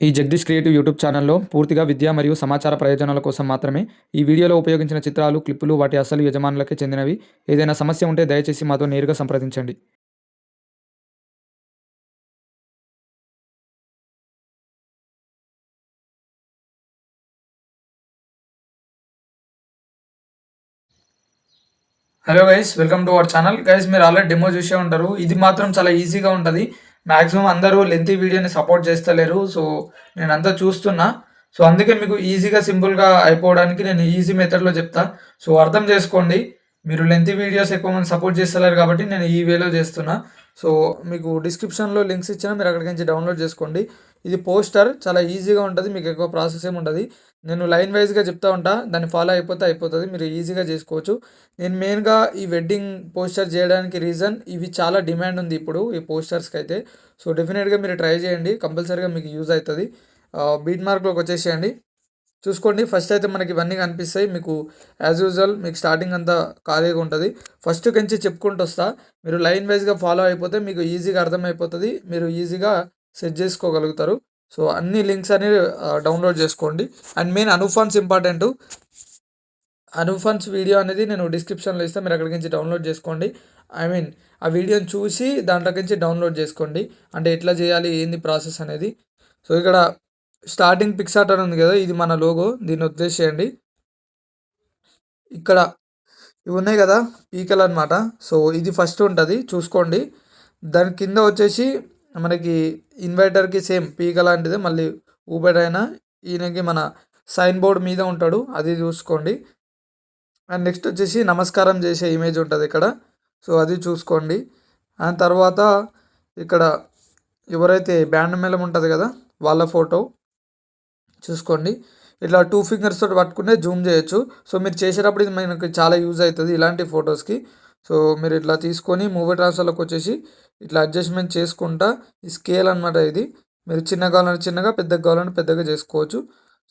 ఈ Jagadish creative YouTube ఛానల్లో పూర్తిగా విద్య మరియు సమాచార ప్రయోజనాల కోసం మాత్రమే. ఈ వీడియోలో ఉపయోగించిన చిత్రాలు, క్లిప్పులు వాటి అసలు యజమానులకే చెందినవి. ఏదైనా సమస్య ఉంటే దయచేసి మాతో నేరుగా సంప్రదించండి. Hello guys, welcome to our channel. Guys, మీరు ఆల్రెడీ డెమో చూసే ఉంటారు. ఇది మాత్రం చాలా ఈజీగా ఉంటుంది. మ్యాక్సిమం అందరూ లెంతీ వీడియోని సపోర్ట్ చేస్తలేరు. సో నేనంతా చూస్తున్నా. సో అందుకే మీకు ఈజీగా సింపుల్గా అయిపోవడానికి నేను ఈజీ మెథడ్లో చెప్తా. సో అర్థం చేసుకోండి. మీరు లెంతీ వీడియోస్ ఎక్కువ మంది సపోర్ట్ చేస్తలేరు కాబట్టి నేను ఈ వేలో చేస్తున్నా. సో మీకు డిస్క్రిప్షన్లో లింక్స్ ఇచ్చినా మీరు అక్కడికి నుంచి డౌన్లోడ్ చేసుకోండి. ఇది పోస్టర్ చాలా ఈజీగా ఉంటుంది. మీకు ఎక్కువ ప్రాసెస్ ఏమి ఉండదు. నేను లైన్ వైజ్గా చెప్తా ఉంటా, దాన్ని ఫాలో అయిపోతే అయిపోతుంది. మీరు ఈజీగా చేసుకోవచ్చు. నేను మెయిన్గా ఈ వెడ్డింగ్ పోస్టర్ చేయడానికి రీజన్, ఇవి చాలా డిమాండ్ ఉంది ఇప్పుడు ఈ పోస్టర్స్కి అయితే. సో డెఫినెట్గా మీరు ట్రై చేయండి, కంపల్సరీగా మీకు యూజ్ అవుతుంది. బీట్ మార్క్లోకి వచ్చేసేయండి. చూసుకోండి, ఫస్ట్ అయితే మనకి ఇవన్నీ కనిపిస్తాయి. మీకు యాజ్ యూజువల్ మీకు స్టార్టింగ్ అంతా ఖాళీగా ఉంటుంది. ఫస్ట్ నుంచి చెప్పుకుంటూ వస్తా. మీరు లైన్ వైజ్గా ఫాలో అయిపోతే మీకు ఈజీగా అర్థమైపోతుంది. మీరు ఈజీగా సెట్ చేసుకోగలుగుతారు. సో అన్ని లింక్స్ అనేవి డౌన్లోడ్ చేసుకోండి. అండ్ మెయిన్ అనుఫాన్స్ ఇంపార్టెంట్. అనుఫాన్స్ వీడియో అనేది నేను డిస్క్రిప్షన్లో ఇస్తాను, మీరు అక్కడికి నుంచి డౌన్లోడ్ చేసుకోండి. ఐ మీన్ ఆ వీడియోని చూసి దాంట్లోకి నుంచి డౌన్లోడ్ చేసుకోండి. అంటే ఎట్లా చేయాలి, ఏంది ప్రాసెస్ అనేది. సో ఇక్కడ స్టార్టింగ్ పిక్సార్ట్ అని ఉంది కదా, ఇది మన లోగో. దీన్ని వదిలేసేయండి. ఇక్కడ ఇవి ఉన్నాయి కదా పీకలు అనమాట. సో ఇది ఫస్ట్ ఉంటుంది, చూసుకోండి. దాని కింద వచ్చేసి మనకి ఇన్వర్టర్కి సేమ్ పీక లాంటిదే, మళ్ళీ ఊబర్ అయినా ఈయనకి మన సైన్ బోర్డ్ మీద ఉంటాడు, అది చూసుకోండి. అండ్ నెక్స్ట్ వచ్చేసి నమస్కారం చేసే ఇమేజ్ ఉంటుంది ఇక్కడ. సో అది చూసుకోండి. అండ్ తర్వాత ఇక్కడ ఎవరైతే బ్యాండ్ మేళం ఉంటుంది కదా వాళ్ళ ఫోటో చూసుకోండి. ఇట్లా 2 ఫింగర్స్ తోటి పట్టుకునే జూమ్ చేయొచ్చు. సో మీరు చేసేటప్పుడు ఇది మనకి చాలా యూజ్ అవుతుంది ఇలాంటి ఫొటోస్కి. సో మీరు ఇట్లా తీసుకొని మూవీ ట్రాన్స్ఫర్లోకి వచ్చేసి ఇట్లా అడ్జస్ట్మెంట్ చేసుకుంటా, ఈ స్కేల్ అనమాట ఇది. మీరు చిన్నగా కావాలంటే చిన్నగా, పెద్దగా కావాలంటే పెద్దగా చేసుకోవచ్చు.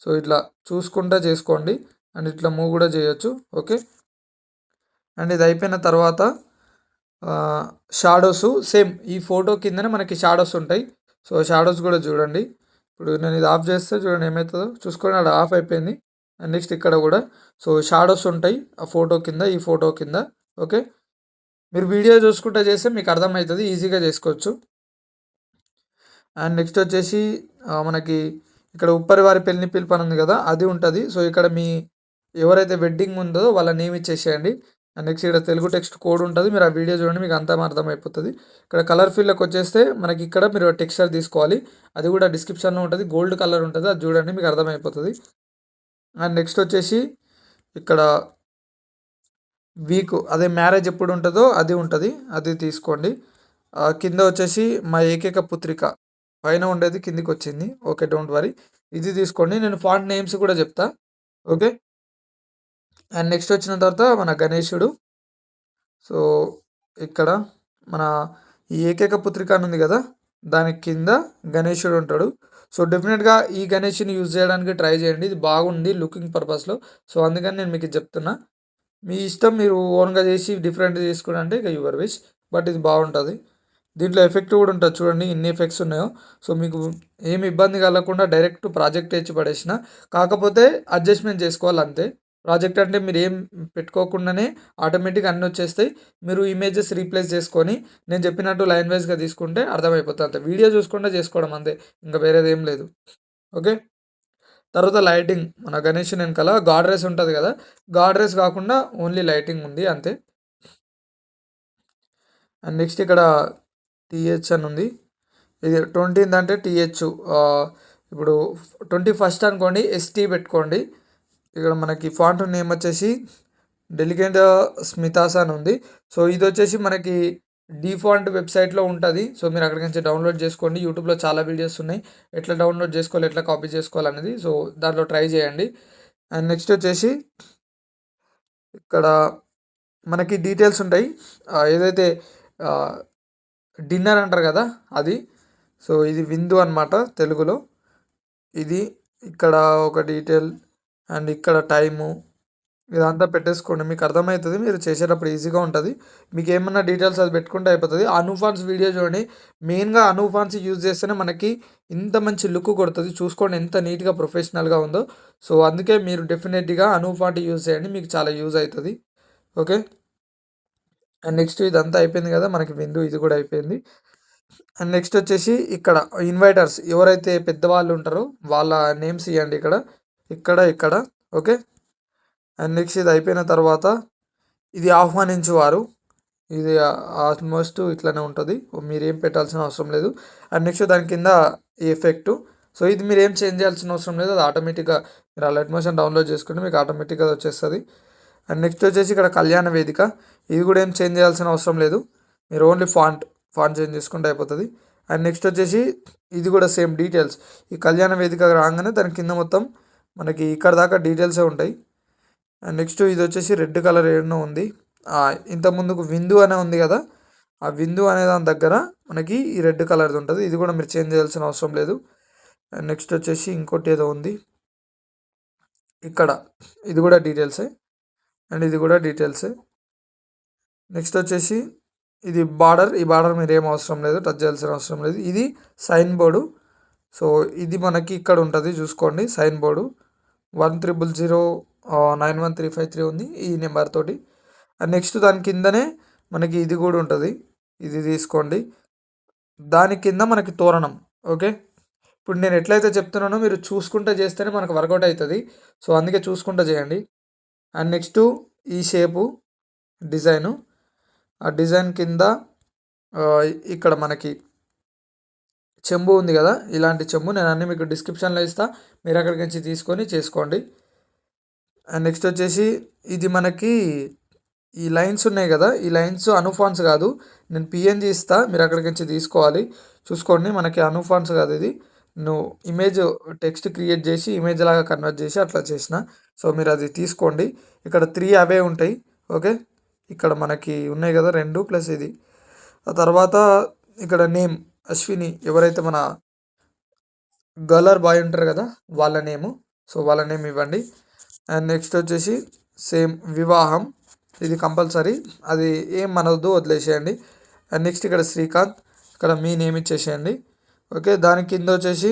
సో ఇట్లా చూసుకుంటా చేసుకోండి. అండ్ ఇట్లా మూవ్ కూడా చేయొచ్చు. ఓకే. అండ్ ఇది అయిపోయిన తర్వాత షాడోస్ సేమ్ ఈ ఫోటో కిందనే మనకి షాడోస్ ఉంటాయి. సో షాడోస్ కూడా చూడండి. ఇప్పుడు నేను ఇది ఆఫ్ చేస్తే చూడండి ఏమవుతుందో చూసుకోండి. అక్కడ ఆఫ్ అయిపోయింది. అండ్ నెక్స్ట్ ఇక్కడ కూడా సో షాడోస్ ఉంటాయి ఆ ఫోటో కింద, ఈ ఫోటో కింద. ఓకే. మీరు వీడియో చూసుకుంటూ చేస్తే మీకు అర్థమవుతుంది, ఈజీగా చేసుకోవచ్చు. అండ్ నెక్స్ట్ వచ్చేసి మనకి ఇక్కడ ఉప్పరి వారి పెళ్లి పిలుపు అని ఉంది కదా, అది ఉంటుంది. సో ఇక్కడ మీ ఎవరైతే వెడ్డింగ్ ఉందో వాళ్ళ నేమ్ ఇచ్చేసేయండి. అండ్ నెక్స్ట్ ఇక్కడ తెలుగు టెక్స్ట్ కోడ్ ఉంటుంది, మీరు ఆ వీడియో చూడండి, మీకు అంతా అర్థమైపోతుంది. ఇక్కడ కలర్ ఫీల్డ్లోకి వచ్చేస్తే మనకి ఇక్కడ మీరు టెక్స్చర్ తీసుకోవాలి, అది కూడా డిస్క్రిప్షన్లో ఉంటుంది. గోల్డ్ కలర్ ఉంటుంది, అది చూడండి, మీకు అర్థమైపోతుంది. అండ్ నెక్స్ట్ వచ్చేసి ఇక్కడ వీక్, అదే మ్యారేజ్ ఎప్పుడు ఉంటుందో అది ఉంటుంది, అది తీసుకోండి. కింద వచ్చేసి మా ఏకైక పుత్రిక పైన ఉండేది కిందికి వచ్చింది. ఓకే, డోంట్ వరీ, ఇది తీసుకోండి. నేను ఫాంట్ నేమ్స్ కూడా చెప్తా. ఓకే. అండ్ నెక్స్ట్ వచ్చిన తర్వాత మన గణేశుడు. సో ఇక్కడ మన ఈ ఏకైక పుత్రిక అని ఉంది కదా, దాని కింద గణేశుడు ఉంటాడు. సో డెఫినెట్గా ఈ గణేష్ని యూజ్ చేయడానికి ట్రై చేయండి, ఇది బాగుంది లుకింగ్ పర్పస్లో. సో అందుకని నేను మీకు చెప్తున్నా. మీ ఇష్టం, మీరు ఓన్గా చేసి డిఫరెంట్ చేసుకోవాలంటే ఇక యువర్ విష్. బట్ ఇది బాగుంటుంది. దీంట్లో ఎఫెక్ట్ కూడా ఉంటుంది చూడండి, ఎన్ని ఎఫెక్ట్స్ ఉన్నాయో. సో మీకు ఏమి ఇబ్బంది కలగకుండా డైరెక్ట్ ప్రాజెక్ట్ తెచ్చి పడేసిన, కాకపోతే అడ్జస్ట్మెంట్ చేసుకోవాలి అంతే. ప్రాజెక్ట్ అంటే మీరు ఏం పెట్టుకోకుండానే ఆటోమేటిక్గా అన్నీ వచ్చేస్తాయి. మీరు ఇమేజెస్ రీప్లేస్ చేసుకొని నేను చెప్పినట్టు లైన్ వైజ్గా తీసుకుంటే అర్థమైపోతుంది అంతే. వీడియో చూసుకుంటే చేసుకోవడం అంతే, ఇంకా వేరేది ఏం లేదు. ఓకే. తర్వాత లైటింగ్, మన గణేష్ వెనకాల గాడ్ రేస్ ఉంటుంది కదా, గాడ్ రేస్ కాకుండా ఓన్లీ లైటింగ్ ఉంది అంతే. అండ్ నెక్స్ట్ ఇక్కడ టీహెచ్ అని ఉంది, ఇది 20th అంటే టీహెచ్. ఇప్పుడు 21st అనుకోండి, ఎస్టీ పెట్టుకోండి. ఇక్కడ మనకి ఫాంట్ నేమ్ వచ్చేసి డెలికేట్ స్మితాస్ అని ఉంది. సో ఇది వచ్చేసి మనకి డిఫాల్ట్ వెబ్సైట్లో ఉంటుంది. సో మీరు అక్కడికి నుంచి డౌన్లోడ్ చేసుకోండి. యూట్యూబ్లో చాలా వీడియోస్ ఉన్నాయి, ఎట్లా డౌన్లోడ్ చేసుకోవాలి, ఎట్లా కాపీ చేసుకోవాలి అనేది. సో దాంట్లో ట్రై చేయండి. అండ్ నెక్స్ట్ వచ్చేసి ఇక్కడ మనకి డీటెయిల్స్ ఉంటాయి. ఏదైతే డిన్నర్ అంటారు కదా అది. సో ఇది విందు అనమాట తెలుగులో. ఇది ఇక్కడ ఒక డీటెయిల్, అండ్ ఇక్కడ టైము, ఇదంతా పెట్టేసుకోండి. మీకు అర్థమవుతుంది. మీరు చేసేటప్పుడు ఈజీగా ఉంటుంది. మీకు ఏమన్నా డీటెయిల్స్ అది పెట్టుకుంటే అయిపోతుంది. అనూ ఫాంట్స్ వీడియో చూడండి. మెయిన్‌గా అనూ ఫాంట్స్ యూజ్ చేస్తేనే మనకి ఇంత మంచి లుక్ కొడతది. చూసుకోండి ఎంత నీట్‌గా ప్రొఫెషనల్‌గా ఉందో. సో, అందుకే మీరు డెఫినెట్‌గా అనూ ఫాంట్ యూజ్ చేయండి. మీకు చాలా యూజ్ అయితది. ఓకే. అండ్ నెక్స్ట్ ఇదంతా అయిపోయింది కదా! మనకి విండో ఇది కూడా అయిపోయింది. అండ్ నెక్స్ట్ వచ్చేసి ఇక్కడ ఇన్వైటర్స్ ఎవరైతే పెద్దవాళ్ళు ఉంటారో వాళ్ళ నేమ్స్ ఇయ్యండి ఇక్కడ. ఇక్కడ, ఇక్కడ. ఓకే. అండ్ నెక్స్ట్ ఇది అయిపోయిన తర్వాత ఇది ఆహ్వానించువారు. ఇది ఆల్మోస్ట్ ఇట్లనే ఉంటది. మీరేం పెట్టాల్సిన అవసరం లేదు. అండ్ నెక్స్ట్ దాని కింద ఈ ఎఫెక్టు. సో, ఇది మీరేం చేంజ్ చేయాల్సిన అవసరం లేదు. అది ఆటోమేటిక్‌గా మీరు ఆ లైట్ మోషన్ డౌన్‌లోడ్ చేసుకుంటే మీకు ఆటోమేటిక్‌గా అది వచ్చేస్తది. అండ్ నెక్స్ట్ వచ్చేసి ఇక్కడ కళ్యాణ వేదిక. ఇది కూడా ఏం చేంజ్ చేయాల్సిన అవసరం లేదు. మీరు ఓన్లీ ఫాంట్ చేంజ్ చేసుకుంటే అయిపోతది. అండ్ నెక్స్ట్ వచ్చేసి ఇది కూడా సేమ్ డీటెయిల్స్. ఈ కళ్యాణ వేదిక రాంగానే దాని కింద మొత్తం మనకి ఇక్కడ దాకా డీటెయిల్సే ఉంటాయి. అండ్ నెక్స్ట్ ఇది వచ్చేసి రెడ్ కలర్ ఏడనో ఉంది. ఇంత ముందుకు విందు అనే ఉంది కదా! ఆ విందు అనే దాని దగ్గర మనకి ఈ రెడ్ కలర్‌ది ఉంటది. ఇది కూడా మీరు చేంజ్ చేయాల్సిన అవసరం లేదు. అండ్ నెక్స్ట్ వచ్చేసి ఇంకోటి ఏదో ఉంది. ఇక్కడ ఇది కూడా డీటెయిల్సే. అండ్ ఇది కూడా డీటెయిల్సే. నెక్స్ట్ వచ్చేసి ఇది బార్డర్. ఈ బార్డర్ మీరేం అవసరం లేదు. టచ్ చేయాల్సిన అవసరం లేదు. ఇది సైన్ బోర్డు. సో, ఇది మనకి ఇక్కడ ఉంటది చూసుకోండి సైన్ బోర్డు. 1000 9135 ఉంది ఈ నెంబర్ తోటి. అండ్ నెక్స్ట్ దాని కిందనే మనకి ఇది కూడా ఉంటది. ఇది తీసుకోండి. దాని కింద మనకి తోరణం. ఓకే. ఇప్పుడు నేను ఎట్లయితే చెప్తున్నానో మీరు చూసుకుంటా చేస్తేనే మనకు వర్కౌట్ అయితది. సో, అందుకే చూసుకుంటా చేయండి. అండ్ నెక్స్ట్ ఈ షేపు డిజైను. ఆ డిజైన్ కింద ఇక్కడ మనకి చెంబు ఉంది కదా! ఇలాంటి చెంబు నేను అన్నీ మీకు డిస్క్రిప్షన్‌లో ఇస్తా. మీరు అక్కడికి నుంచి తీసుకొని చేసుకోండి. అండ్ నెక్స్ట్ వచ్చేసి ఇది మనకి ఈ లైన్స్ ఉన్నాయి కదా! ఈ లైన్స్ అనుఫాన్స్ కాదు. నేను పీఎన్‌జీ ఇస్తా. మీరు అక్కడికి నుంచి తీసుకోవాలి. చూసుకోండి మనకి అనుఫాన్స్ కాదు ఇది. నువ్వు ఇమేజ్ టెక్స్ట్ క్రియేట్ చేసి ఇమేజ్ లాగా కన్వర్ట్ చేసి అట్లా చేసిన. సో, మీరు అది తీసుకోండి. ఇక్కడ 3 అవే ఉంటాయి. ఓకే. ఇక్కడ మనకి ఉన్నాయి కదా! 2 ప్లస్ ఇది. ఆ తర్వాత ఇక్కడ నేమ్ అశ్విని ఎవరైతే మన గర్లర్ బాయ్ ఉంటారు కదా! వాళ్ళ నేము. సో, వాళ్ళ నేమ్ ఇవ్వండి. అండ్ నెక్స్ట్ వచ్చేసి సేమ్ వివాహం. ఇది కంపల్సరీ. అది ఏం మనవద్దు వదిలేసేయండి. అండ్ నెక్స్ట్ ఇక్కడ శ్రీకాంత్. ఇక్కడ మీ నేమ్ ఇచ్చేసేయండి. ఓకే. దాని కింద వచ్చేసి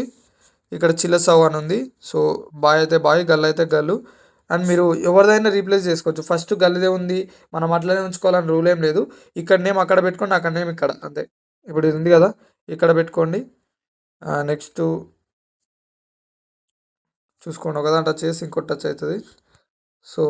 ఇక్కడ చిల్లసవ్ అని ఉంది. సో, బాయ్ అయితే బాయ్, గర్ల్ అయితే గర్లు. అండ్ మీరు ఎవరిదైనా రీప్లేస్ చేసుకోవచ్చు. ఫస్ట్ గర్ల్‌దే ఉంది. మనం అట్లనే ఉంచుకోవాలని రూల్ ఏం లేదు. ఇక్కడ నేమ్ అక్కడ పెట్టుకోండి. అక్కడ నేమ్ ఇక్కడ అంతే. ఇప్పుడు ఇది ఉంది కదా! ఇక్కడ పెట్టుకోండి. నెక్స్ట్ చూసుకోండి. ఒకదాని టచ్ చేసి ఇంకోటి టచ్ అవుతది. సో,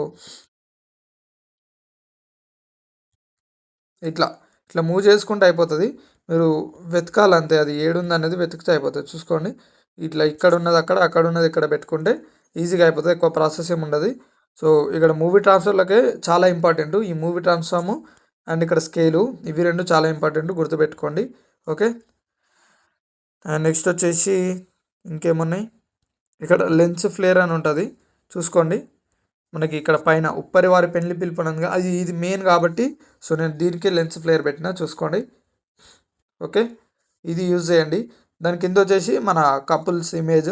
ఇట్లా, ఇట్లా మూవ్ చేసుకుంటే అయిపోతది. మీరు వెతకాలంతే అది ఏడుందనేది వెతికితే అయిపోతది. చూసుకోండి. ఇట్లా ఇక్కడున్నది అక్కడ, అక్కడున్నది ఇక్కడ పెట్టుకుంటే ఈజీగా అయిపోతది. ఎక్కువ ప్రాసెస్ ఏమి ఉండదు. సో, ఇక్కడ మూవీ ట్రాన్స్‌ఫర్‌లకే చాలా ఇంపార్టెంటు. ఈ మూవీ ట్రాన్స్‌ఫార్మ్ అండ్ ఇక్కడ స్కేలు ఇవి 2 చాలా ఇంపార్టెంటు గుర్తుపెట్టుకోండి. ఓకే. అండ్ నెక్స్ట్ వచ్చేసి ఇంకేమున్నాయి? ఇక్కడ లెన్స్ ఫ్లేర్ అని ఉంటది. చూసుకోండి. మనకి ఇక్కడ పైన ఉప్పరి వారి పెళ్లి పిలుపు అని ఉంది. అది ఇది మెయిన్ కాబట్టి సో, నేను దీనికి లెన్స్ ఫ్లేర్ పెట్టినా చూసుకోండి. ఓకే. ఇది యూజ్ చేయండి. దాని కింద వచ్చేసి మన కపుల్స్ ఇమేజ్.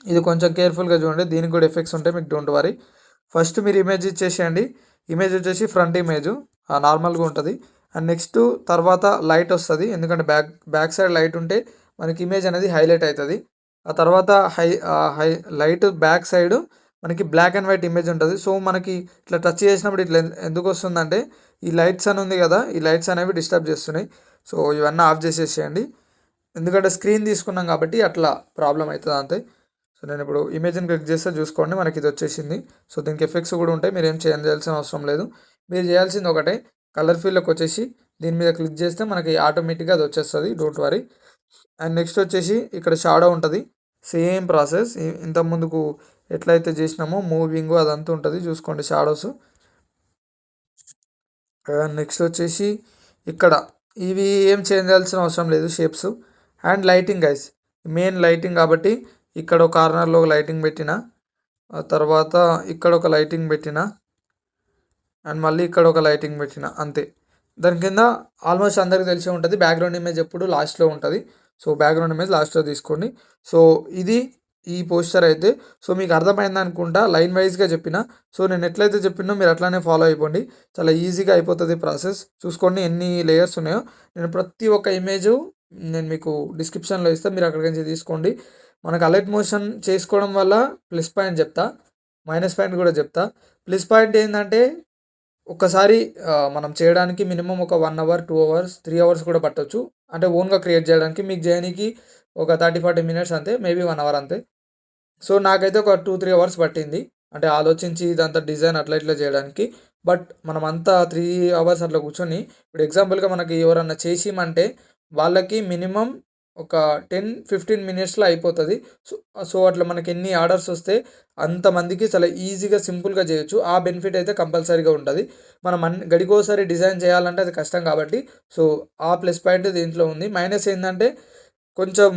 ఇది కొంచెం కేర్‌ఫుల్‌గా చూడండి. దీనికి కూడా ఎఫెక్ట్స్ ఉంటాయి. మీకు డోంట్ వరీ. ఫస్ట్ మీరు ఇమేజ్ ఇచ్చేసేయండి. ఇమేజ్ వచ్చేసి ఫ్రంట్ ఇమేజు నార్మల్‌గా ఉంటది. అండ్ నెక్స్ట్ తర్వాత లైట్ వస్తది. ఎందుకంటే బ్యాక్ సైడ్ లైట్ ఉంటే మనకి ఇమేజ్ అనేది హైలైట్ అయితది. ఆ తర్వాత హై లైట్ బ్యాక్ సైడ్ మనకి బ్లాక్ అండ్ వైట్ ఇమేజ్ ఉంటది. సో, మనకి ఇట్లా టచ్ చేసినప్పుడు ఇట్లా ఎందుకు వస్తుందంటే ఈ లైట్స్ అని ఉంది కదా! ఈ లైట్స్ అనేవి డిస్టర్బ్ చేస్తున్నాయి. సో, ఇవన్నీ ఆఫ్ చేసేసేయండి. ఎందుకంటే స్క్రీన్ తీసుకున్నాం కాబట్టి అట్లా ప్రాబ్లమ్ అయితది అంతే. సో, నేను ఇప్పుడు ఇమేజ్‌ని క్లిక్ చేస్తే చూసుకోండి మనకి ఇది వచ్చేసింది. సో, దీనికి ఎఫెక్ట్స్ కూడా ఉంటాయి. మీరేం చేయాల్సిన అవసరం లేదు. మీరు చేయాల్సింది ఒకటే కలర్ ఫీల్డ్‌లోకి వచ్చేసి దీని మీద క్లిక్ చేస్తే మనకి ఆటోమేటిక్‌గా అది వచ్చేస్తది. Don't worry. అండ్ నెక్స్ట్ వచ్చేసి ఇక్కడ షాడో ఉంటది. సేమ్ ప్రాసెస్ ఇంతకు ముందుకు ఎట్లయితే చేసినామో మూవింగ్ అదంతా ఉంటది. చూసుకోండి షాడోస్. నెక్స్ట్ వచ్చేసి ఇక్కడ ఇవి ఏం చేంజ్ చేయాల్సిన అవసరం లేదు shapes. And lighting guys. Main lighting కాబట్టి ఇక్కడ ఒక కార్నర్‌లో ఒక లైటింగ్ పెట్టిన. ఆ తర్వాత ఇక్కడ ఒక లైటింగ్ పెట్టిన. అండ్ మళ్ళీ ఇక్కడ ఒక లైటింగ్ పెట్టిన అంతే. దాని కింద ఆల్మోస్ట్ అందరికి తెలిసే ఉంటది. బ్యాక్‌గ్రౌండ్ ఇమేజ్ ఎప్పుడు లాస్ట్‌లో ఉంటది. సో, బ్యాక్‌గ్రౌండ్ ఇమేజ్ లాస్ట్‌లో తీసుకోండి. సో, ఇది ఈ పోస్టర్ అయితే. సో మీకు అర్థమైంది అనుకుంటా, లైన్ వైజ్గా చెప్పిన. సో నేను ఎట్లయితే చెప్పినో మీరు అట్లానే ఫాలో అయిపోండి, చాలా ఈజీగా అయిపోతుంది ప్రాసెస్. చూసుకోండి ఎన్ని లేయర్స్ ఉన్నాయో. నేను ప్రతి ఒక్క ఇమేజ్ నేను మీకు డిస్క్రిప్షన్లో ఇస్తాను, మీరు అక్కడికి నుంచి తీసుకోండి. మనకు అలర్ట్ మోషన్ చేసుకోవడం వల్ల ప్లస్ పాయింట్ చెప్తా, మైనస్ పాయింట్ కూడా చెప్తా. ప్లస్ పాయింట్ ఏంటంటే ఒక్కసారి మనం చేయడానికి మినిమం ఒక 1 అవర్, 2 అవర్స్, 3 అవర్స్ కూడా పట్టొచ్చు. అంటే ఓన్గా క్రియేట్ చేయడానికి, మీకు చేయడానికి ఒక 30-40 మినిట్స్ అంతే, మేబీ 1 అవర్ అంతే. సో నాకైతే ఒక 2-3 అవర్స్ పట్టింది, అంటే ఆలోచించి ఇదంతా డిజైన్ అట్లా ఇట్లా చేయడానికి. బట్ మనమంతా 3 అవర్స్ అట్లా కూర్చొని, ఇప్పుడు ఎగ్జాంపుల్గా మనకి ఎవరన్నా చేసిమంటే వాళ్ళకి మినిమం ఒక 10-15 మినిట్స్లో అయిపోతుంది. సో సో అట్లా మనకి ఎన్ని ఆర్డర్స్ వస్తే అంతమందికి చాలా ఈజీగా సింపుల్గా చేయొచ్చు. ఆ బెనిఫిట్ అయితే కంపల్సరీగా ఉంటుంది. మనం గడికోసారి డిజైన్ చేయాలంటే అది కష్టం కాబట్టి, సో ఆ ప్లస్ పాయింట్ దీంట్లో ఉంది. మైనస్ ఏంటంటే కొంచెం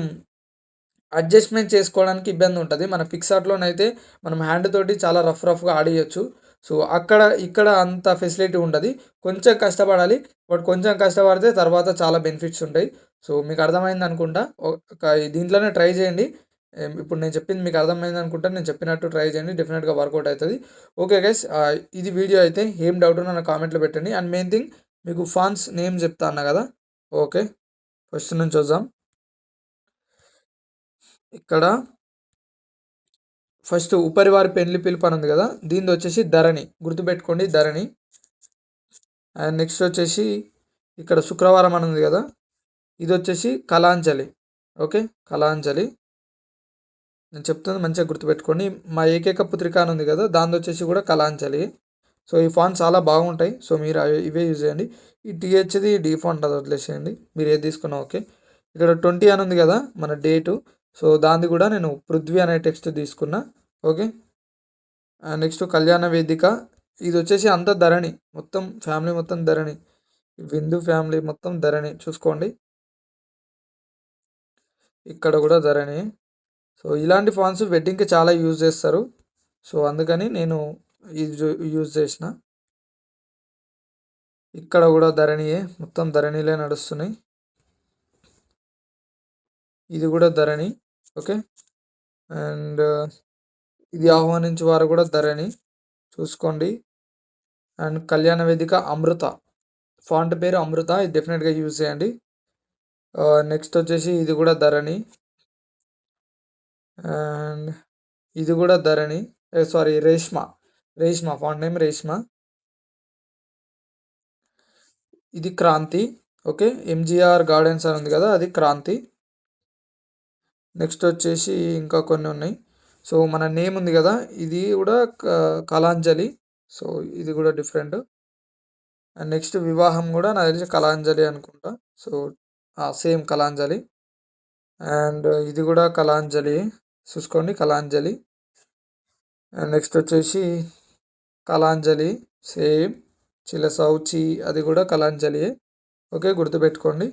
అడ్జస్ట్మెంట్ చేసుకోవడానికి ఇబ్బంది ఉంటుంది. మన పిక్సార్ట్లోనైతే మనం హ్యాండ్ తోటి చాలా రఫ్గా ఆడియచ్చు. సో అక్కడ ఇక్కడ అంత ఫెసిలిటీ ఉండదు, కొంచెం కష్టపడాలి. బట్ కొంచెం కష్టపడితే తర్వాత చాలా బెనిఫిట్స్ ఉంటాయి. సో మీకు అర్థమైంది అనుకుంటా, ఒక దీంట్లోనే ట్రై చేయండి. ఇప్పుడు నేను చెప్పింది మీకు అర్థమైంది అనుకుంటా, నేను చెప్పినట్టు ట్రై చేయండి, డెఫినెట్గా వర్కౌట్ అవుతుంది. ఓకే గైస్, ఇది వీడియో అయితే. ఏం డౌట్ ఉన్నా నా కామెంట్లో పెట్టండి. అండ్ మెయిన్ థింగ్, మీకు ఫాన్స్ నేమ్ చెప్తా అన్నా కదా. ఓకే, ఫస్ట్ నుంచి చూద్దాం. ఇక్కడ ఫస్ట్ ఉపరివారి పెళ్లి పిలుపు అని ఉంది కదా, దీనిది వచ్చేసి ధరణి, గుర్తుపెట్టుకోండి ధరణి. అండ్ నెక్స్ట్ వచ్చేసి ఇక్కడ శుక్రవారం అని ఉంది కదా, ఇది వచ్చేసి కళాంజలి. ఓకే, కళాంజలి నేను చెప్తుంది మంచిగా గుర్తుపెట్టుకోండి. మా ఏకైక పుత్రిక అని ఉంది కదా, దాని వచ్చేసి కూడా కళాంజలి. సో ఈ ఫాంట్ చాలా బాగుంటాయి, సో మీరు ఇవే యూజ్ చేయండి. ఈ టీహెచ్ది డీ ఫాంట్ అది వదిలేసేయండి, మీరు ఏది తీసుకున్నా ఓకే. ఇక్కడ 20 అని ఉంది కదా మన డేటు, సో దాన్ని కూడా నేను పృథ్వీ అనే టెక్స్ట్ తీసుకున్నా. ఓకే, నెక్స్ట్ కళ్యాణ వేదిక, ఇది వచ్చేసి అంత ధరణి, మొత్తం ఫ్యామిలీ మొత్తం ధరణి, విందు ఫ్యామిలీ మొత్తం ధరణి, చూసుకోండి. ఇక్కడ కూడా ధరణి. సో ఇలాంటి ఫాంట్స్ వెడ్డింగ్కి చాలా యూజ్ చేస్తారు, సో అందుకని నేను ఇది యూజ్ చేసిన. ఇక్కడ కూడా ధరణియే, మొత్తం ధరణిలే నడుస్తున్నాయి. ఇది కూడా ధరణి. ఓకే, అండ్ ఇది ఆహ్వానించే వారు కూడా ధరణి, చూసుకోండి. అండ్ కళ్యాణ వేదిక అమృత, ఫాంట్ పేరు అమృత, ఇది డెఫినెట్గా యూజ్ చేయండి. నెక్స్ట్ వచ్చేసి ఇది కూడా ధరణి. అండ్ ఇది కూడా Dharani, sorry Reshma, Reshma font name Reshma. ఇది క్రాంతి. ఓకే, ఎంజిఆర్ గార్డెన్స్ అని ఉంది కదా, అది క్రాంతి. నెక్స్ట్ వచ్చేసి ఇంకా కొన్ని ఉన్నాయి. సో మన నేమ్ ఉంది కదా, ఇది కూడా కళాంజలి, సో ఇది కూడా డిఫరెంట్. అండ్ నెక్స్ట్ వివాహం కూడా నాకు తెలిసి కళాంజలి అనుకుంటా, సో సేమ్ కళాంజలి. అండ్ ఇది కూడా కళాంజలి, చూసుకోండి కళాంజలి. అండ్ నెక్స్ట్ వచ్చేసి కళాంజలి సేమ్, చిలసౌచి అది కూడా కళాంజలియే. ఓకే, గుర్తుపెట్టుకోండి.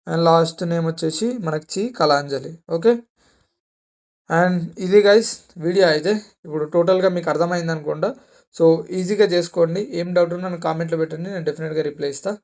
అండ్ లాస్ట్ నేమ్ వచ్చేసి మనకి కళాంజలి. ఓకే, అండ్ ఇది గైస్ వీడియో అయితే. ఇప్పుడు టోటల్గా మీకు అర్థమైంది అనుకుంటా, సో ఈజీగా చేసుకోండి. ఏం డౌట్ ఉన్నా నన్ను కామెంట్లో పెట్టండి, నేను డెఫినెట్గా రిప్లై ఇస్తాను.